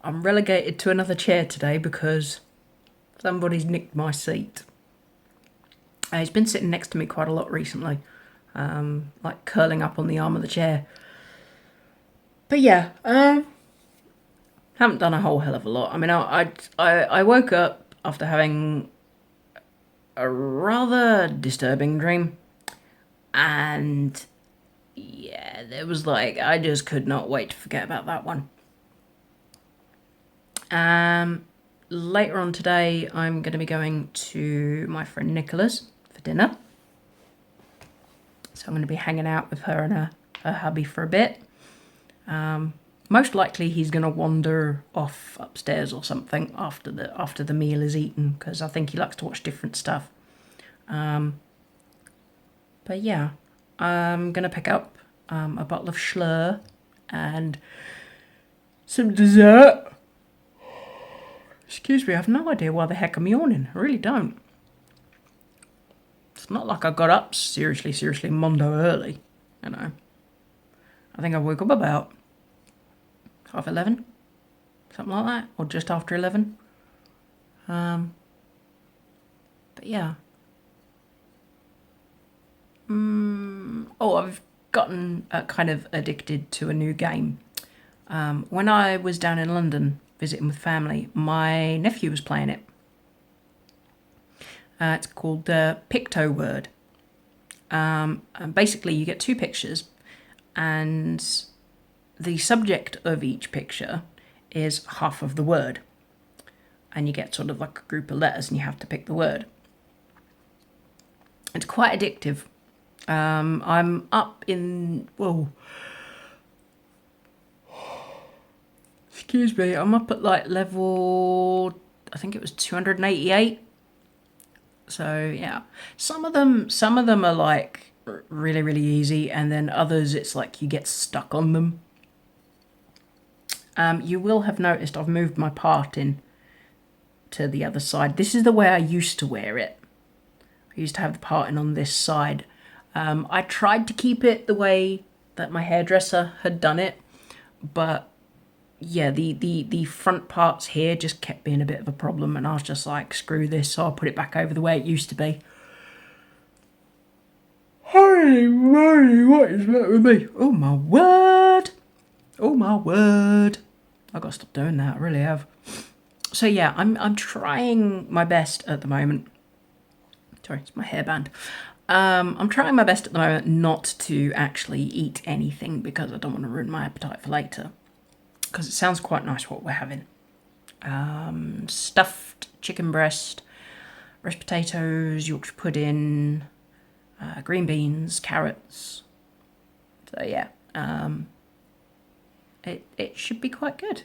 I'm relegated to another chair today because somebody's nicked my seat. He's been sitting next to me quite a lot recently, like curling up on the arm of the chair. But yeah, haven't done a whole hell of a lot. I mean, I woke up after having a rather disturbing dream, and yeah, there was like, I just could not wait to forget about that one. Later on today, I'm going to be going to my friend Nicola's for dinner. So I'm going to be hanging out with her and her hubby for a bit. Most likely he's going to wander off upstairs or something after the meal is eaten, because I think he likes to watch different stuff. But yeah, I'm going to pick up a bottle of Schlur and some dessert. Excuse me, I have no idea why the heck I'm yawning. I really don't. It's not like I got up seriously mondo early, you know. I think I woke up about 11:30, something like that, or just after 11. But yeah. I've gotten kind of addicted to a new game. When I was down in London visiting with family, my nephew was playing it. It's called Pictoword. And basically, you get two pictures, and the subject of each picture is half of the word. And you get sort of like a group of letters, and you have to pick the word. It's quite addictive. I'm up in... Whoa. Excuse me, I'm up at like level, I think it was 288. So yeah, some of them are like really easy, and then others it's like you get stuck on them. You will have noticed I've moved my part in to the other side. This is the way I used to wear it. I used to have the parting on this side. I tried to keep it the way that my hairdresser had done it, but yeah, the front parts here just kept being a bit of a problem, and I was just like, screw this, so I'll put it back over the way it used to be. Holy moly, what is that with me? Oh my word! Oh my word! I've got to stop doing that, I really have. So yeah, I'm trying my best at the moment. Sorry, it's my hairband. I'm trying my best at the moment not to actually eat anything, because I don't want to ruin my appetite for later. Because it sounds quite nice what we're having. Stuffed chicken breast, roast potatoes, Yorkshire pudding, green beans, carrots. So yeah, it should be quite good.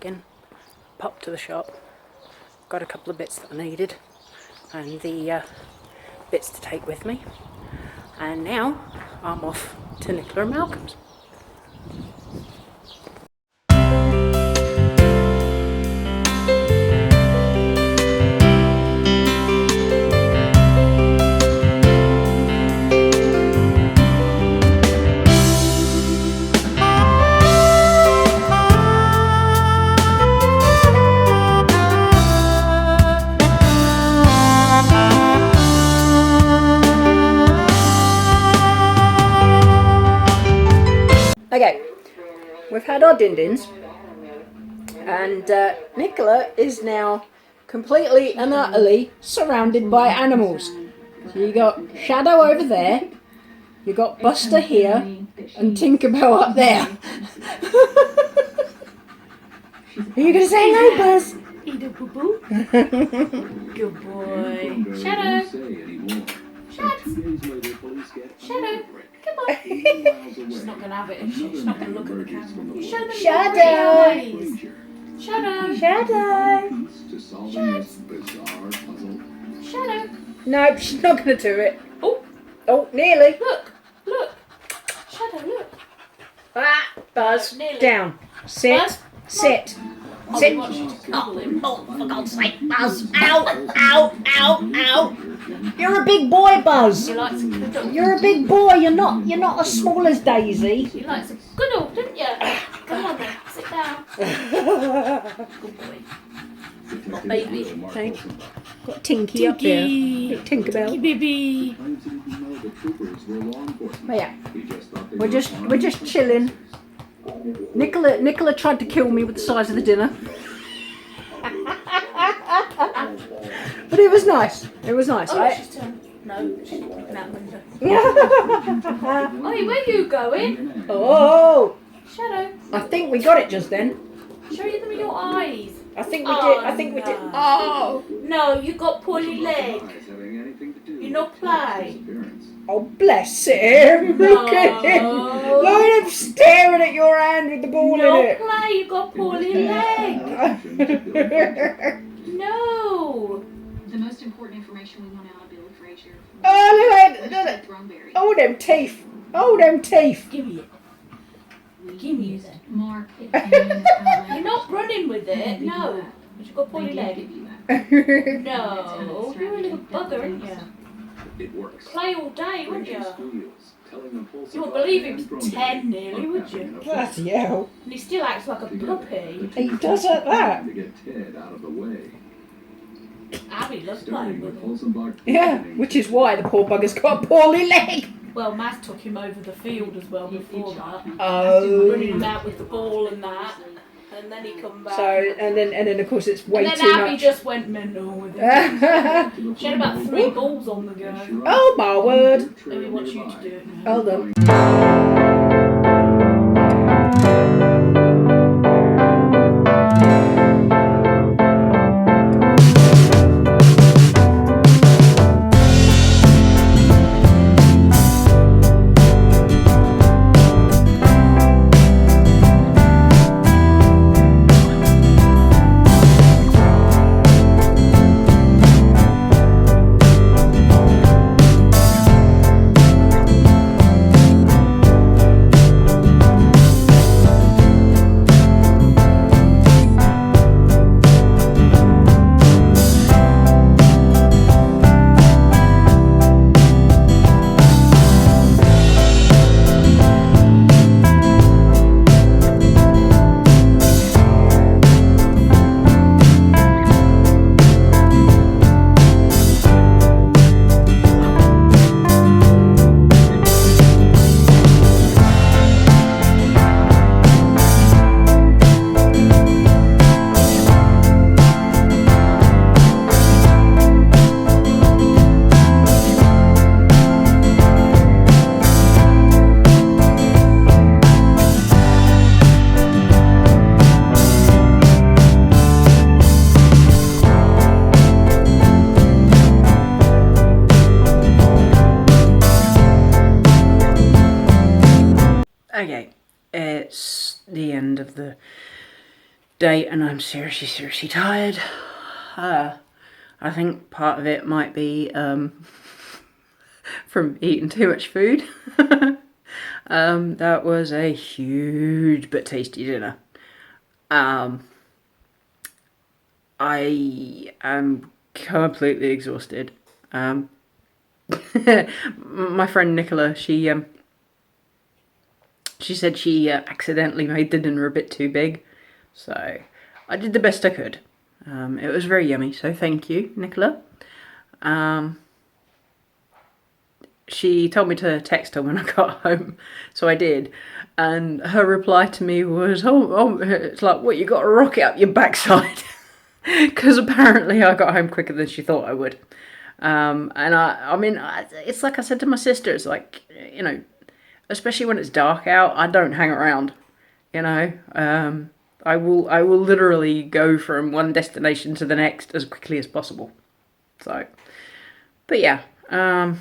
again. Popped to the shop, got a couple of bits that I needed, and the bits to take with me. And now I'm off to Nicola and Malcolm's. Okay, we've had our din-dins, and Nicola is now completely and utterly surrounded by animals. So you got Shadow over there, you got Buster here, and Tinkerbell up there. Are you going to say hello, Buzz? Eat a boo-boo. Good boy. Shadow. Shadow. Come on. She's not going to have it, is she? She's not going to look at the camera. You show them Shadow. Shadow. Shadow. Shadow. No, she's not going to do it. Oh. Oh, nearly. Look. Shadow, look. Ah, Buzz, Nearly. down. Sit. Buzz, Sit. Oh, Sit. we want you to cuddle him. Oh, for God's sake, Buzz. Ow, ow, ow, ow. You're a big boy, Buzz. You likes a cuddle. You're a big boy. You're not as small as Daisy. You likes a cuddle, didn't you? Come on then. Sit down. Good boy. Got baby. Thanks. Got Tinky up there. Tinkerbell. Baby. But yeah, we're just chilling. Nicola tried to kill me with the size of the dinner. But it was nice. It was nice. Oh, she's turned. No, she's walking out the window. Oi, where you going? Oh, Shadow. I think we got it just then. Show them your eyes. I think we did. I think we did. Oh, No, you got poorly leg. You no play. oh, bless him. Look at him. Look at him staring at your hand with the ball No in it. play, you got poorly leg. No. The most important information we want out of Billy Frazier. Oh, look at Throneberry. oh, them teeth. Oh, them teeth. Give me it. Give me it then. Mark. You're not running with it. No. But you got poorly leg. No. You're a little bugger, aren't you? It works. Play all day, wouldn't you? You You wouldn't believe he was 10 nearly, would you? Bloody hell. And he still acts like a puppy. He does at that. To get Ted out of the way. Abby loves playing with him. Yeah, which is why the poor bugger's got a poorly leg. Well, Maz took him over the field as well before that. Oh. Running him out with the ball and that. And then he come back. So, and then of course it's way and then too Abby much. just went mental with him. She had about 3 balls on the go. Oh my word. Maybe wants you to do it now. Hold on. Okay, it's the end of the day and I'm seriously tired. I think part of it might be from eating too much food. That was a huge but tasty dinner. I am completely exhausted. My friend Nicola, she said she accidentally made the dinner a bit too big, so I did the best I could. It was very yummy, so thank you, Nicola. She told me to text her when I got home, so I did. And her reply to me was, oh, it's like, what, you got a rocket up your backside? Because apparently I got home quicker than she thought I would. And I mean, it's like I said to my sister, it's like, you know, especially when it's dark out, I don't hang around, you know. I will literally go from one destination to the next as quickly as possible. So, but yeah, I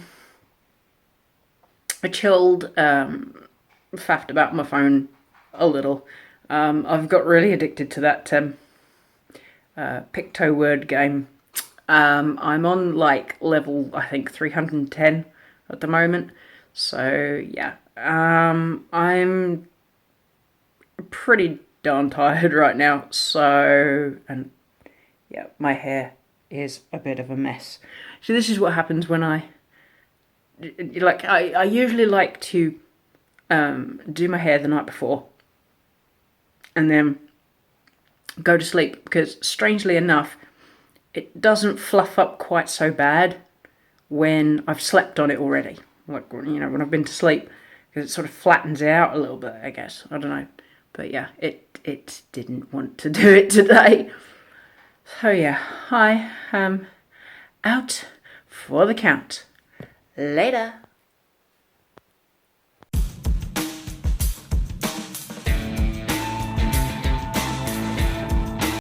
chilled, faffed about my phone a little. I've got really addicted to that Picto word game. I'm on like level, I think 310 at the moment. So yeah, I'm pretty darn tired right now. So, and yeah, my hair is a bit of a mess. So this is what happens when I usually like to do my hair the night before and then go to sleep, because strangely enough it doesn't fluff up quite so bad when I've slept on it already, like, you know, when I've been to sleep, because it sort of flattens out a little bit, I guess. I don't know, but yeah, it didn't want to do it today. So yeah, I am out for the count. Later.